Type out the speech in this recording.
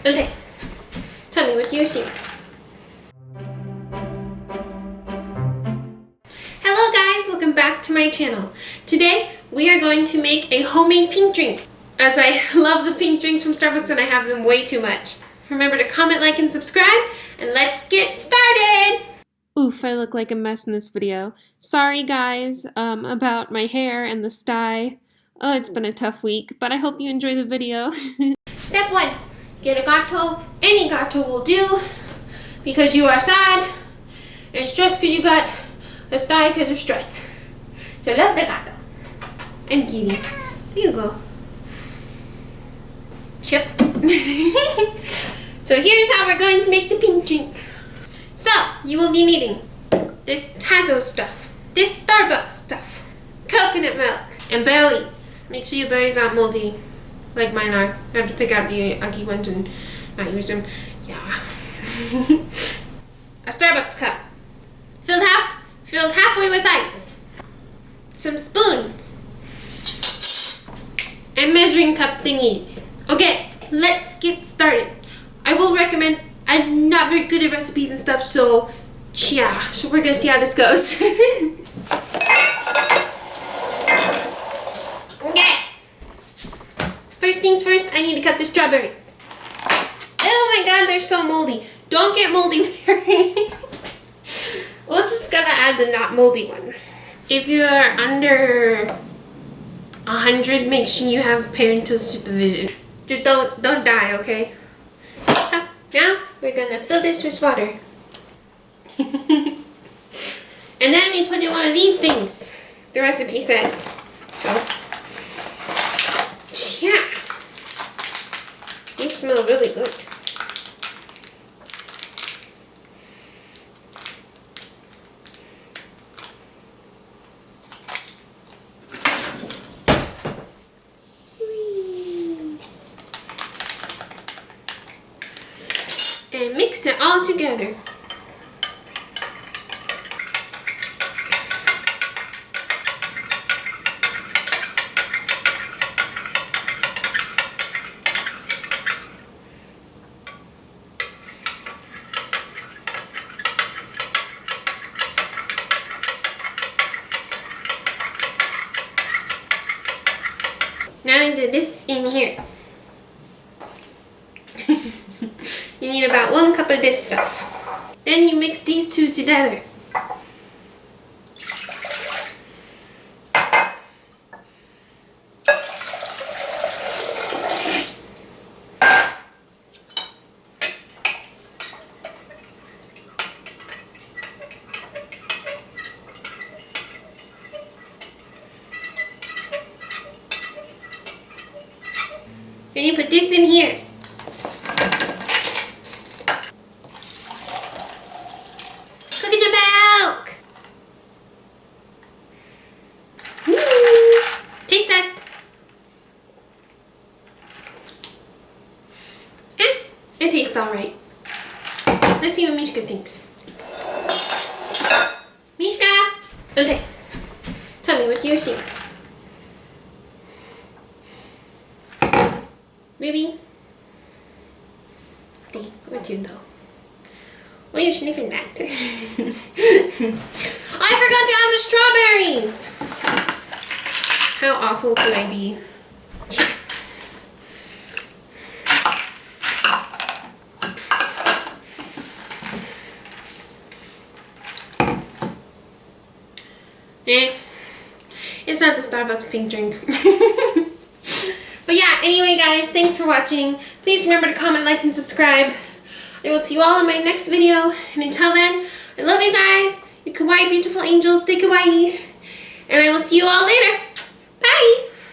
Okay, tell me what you're seeing. Hello guys, welcome back to my channel. Today we are going to make a homemade pink drink. As I love the pink drinks from Starbucks and I have them way too much. Remember to comment, like, and subscribe, and let's get started! Oof, I look like a mess in this video. Sorry guys about my hair and the sty. Oh, it's been a tough week, but I hope you enjoy the video. Step 1. Get a gato. Any gato will do because you are sad and stressed because you got a sty because of stress. So love the gato. I'm kidding. Here you go. Chip. So here's how we're going to make the pink drink. So, you will be needing this Tazo stuff, this Starbucks stuff, coconut milk, and berries. Make sure your berries aren't moldy, like mine are. I have to pick out the ugly ones and not use them. Yeah. A Starbucks cup, filled halfway with ice. Some spoons. And measuring cup thingies. Okay, let's get started. I will recommend. I'm not very good at recipes and stuff, so yeah. So we're gonna see how this goes. Okay. First things first, I need to cut the strawberries. Oh my god, they're so moldy. Don't get moldy berries. We're just gonna add the not moldy ones. If you're under 100, make sure you have parental supervision. Just don't die, okay? So, now we're gonna fill this with water. And then we put in one of these things. The recipe says. So, yeah. These smell really good. And mix it all together. Now I did this in here. You need about 1 cup of this stuff. Then you mix these two together. Then you put this in here. Coconut milk! Woo! Taste test. It tastes alright. Let's see what Mishka thinks. Mishka! Okay. Tell me what you're seeing. Baby? Okay, what you know? Why are you sniffing that? I forgot to add the strawberries! How awful could I be? It's not the Starbucks pink drink. But yeah, anyway guys, thanks for watching. Please remember to comment, like, and subscribe. I will see you all in my next video. And until then, I love you guys. You kawaii beautiful angels. Stay kawaii. And I will see you all later.